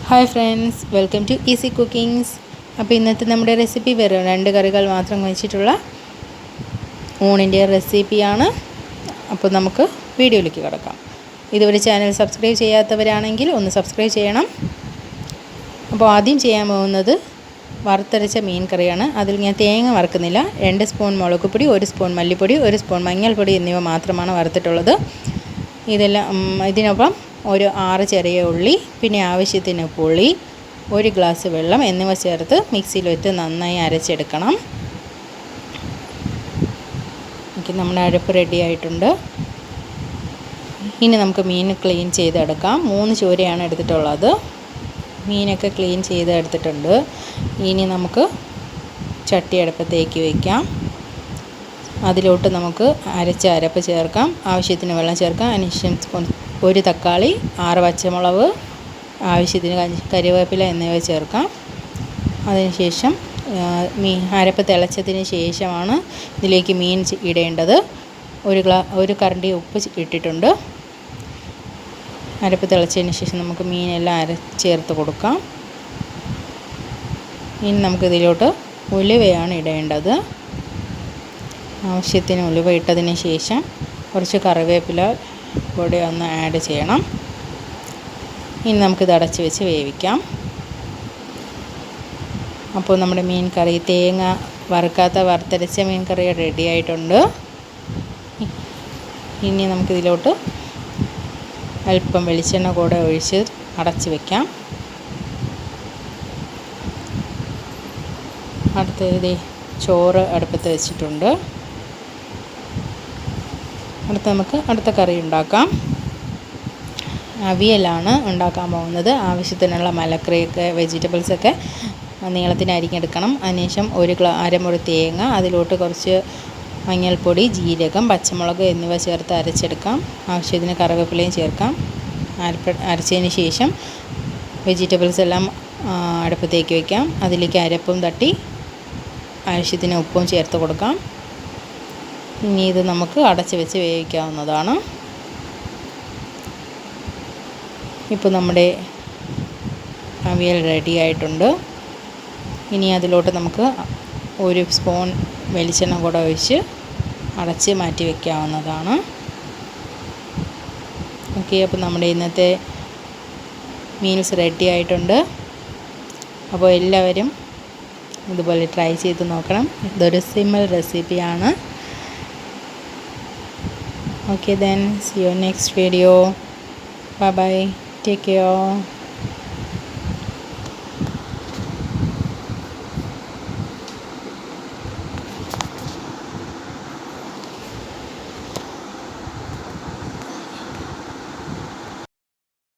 Hi friends, welcome to easy cookings. അപ്പോൾ ഇന്നത്തെ നമ്മുടെ റെസിപ്പി വെറും 2 കറികൾ മാത്രം വെച്ചിട്ടുള്ള ഊണിൻ്റെ റെസിപ്പിയാണ്. അപ്പോൾ നമുക്ക് വീഡിയോയിലേക്ക് കിടക്കാം. ഇതുവരെ ചാനൽ സബ്സ്ക്രൈബ് ചെയ്യാത്തവരാണെങ്കിൽ ഒന്ന് സബ്സ്ക്രൈബ് ചെയ്യണം. അപ്പോൾ ആദ്യം ചെയ്യാൻ പോകുന്നത് വറുത്തരച്ച മീൻ കറിയാണ്. അതിൽ ഞാൻ തേങ്ങ വറുക്കുന്നില്ല. 2 സ്പൂൺ മുളക് പൊടി, 1 സ്പൂൺ മല്ലിപ്പൊടി, 1 സ്പൂൺ മഞ്ഞൾപ്പൊടി എന്നിവ മാത്രമാണ് വറുത്തിട്ടുള്ളത്. ഇതിനൊപ്പം ഒരു 6 ചെറിയ ഉള്ളി, പിന്നെ ആവശ്യത്തിന് പുളി, 1 ഗ്ലാസ് വെള്ളം എന്നിവ ചേർത്ത് മിക്സിയിലിട്ട് നന്നായി അരച്ചെടുക്കണം. നമ്മുടെ അരപ്പ് റെഡി ആയിട്ടുണ്ട്. ഇനി നമുക്ക് മീൻ ക്ലീൻ ചെയ്തെടുക്കാം. 3 ചൂരയാണ് എടുത്തിട്ടുള്ളത്. മീനൊക്കെ ക്ലീൻ ചെയ്തെടുത്തിട്ടുണ്ട്. ഇനി നമുക്ക് ചട്ടി അടുപ്പത്തേക്ക് വയ്ക്കാം. അതിലോട്ട് നമുക്ക് അരച്ച അരപ്പ് ചേർക്കാം. ആവശ്യത്തിന് വെള്ളം ചേർക്കാം. അതിനുശേഷം 1 തക്കാളി, 6 പച്ചമുളക്, ആവശ്യത്തിന് കറിവേപ്പില എന്നിവ ചേർക്കാം. അതിനുശേഷം അരപ്പ് തിളച്ചതിന് ശേഷമാണ് ഇതിലേക്ക് മീൻ ഇടേണ്ടത്. ഒരു കരണ്ടി ഉപ്പ് ഇട്ടിട്ടുണ്ട്. അരപ്പ് തിളച്ചതിന് ശേഷം നമുക്ക് മീനെല്ലാം ചേർത്ത് കൊടുക്കാം. ഇനി നമുക്കിതിലോട്ട് ഉലുവയാണ് ഇടേണ്ടത്. ആവശ്യത്തിന് ഉലുവ ഇട്ടതിന് ശേഷം കുറച്ച് കറിവേപ്പില കൂടെ ഒന്ന് ആഡ് ചെയ്യണം. ഇനി നമുക്കിത് അടച്ച് വെച്ച് വേവിക്കാം. അപ്പോൾ നമ്മുടെ മീൻ കറി, തേങ്ങ വറുത്തരച്ച മീൻ കറി റെഡി ആയിട്ടുണ്ട്. ഇനി നമുക്കിതിലോട്ട് അല്പം വെളിച്ചെണ്ണ കൂടെ ഒഴിച്ച് അടച്ച് വയ്ക്കാം. അടുത്തത് ചോറ് അടുപ്പത്ത് വെച്ചിട്ടുണ്ട്. നമുക്ക് അടുത്ത കറി ഉണ്ടാക്കാം. അവിയലാണ് ഉണ്ടാക്കാൻ പോകുന്നത്. ആവശ്യത്തിനുള്ള മലക്കറിയൊക്കെ വെജിറ്റബിൾസൊക്കെ നീളത്തിന് അരിഞ്ഞെടുക്കണം. അതിനുശേഷം അരമുറി തേങ്ങ, അതിലോട്ട് കുറച്ച് മഞ്ഞൾപ്പൊടി, ജീരകം, പച്ചമുളക് എന്നിവ ചേർത്ത് അരച്ചെടുക്കാം. ആവശ്യത്തിന് കറിവേപ്പിലയും ചേർക്കാം. അരച്ചതിന് ശേഷം വെജിറ്റബിൾസ് എല്ലാം അടുപ്പത്തേക്ക് വയ്ക്കാം. അതിലേക്ക് അരപ്പും തട്ടി ആവശ്യത്തിന് ഉപ്പും ചേർത്ത് കൊടുക്കാം. ഇനി ഇത് നമുക്ക് അടച്ച് വെച്ച് വേവിക്കാവുന്നതാണ്. ഇപ്പോൾ നമ്മുടെ അവിയൽ റെഡി ആയിട്ടുണ്ട്. ഇനി അതിലോട്ട് നമുക്ക് 1 സ്പൂൺ വെളിച്ചെണ്ണ കൂടെ ഒഴിച്ച് അടച്ച് മാറ്റി വയ്ക്കാവുന്നതാണ്. ഓക്കെ, അപ്പോൾ നമ്മുടെ ഇന്നത്തെ മീൽസ് റെഡി ആയിട്ടുണ്ട്. അപ്പോൾ എല്ലാവരും ഇതുപോലെ ട്രൈ ചെയ്ത് നോക്കണം. ഇതൊരു സിമ്പിൾ റെസിപ്പിയാണ്. Okay, then see you next video. Bye bye, take care.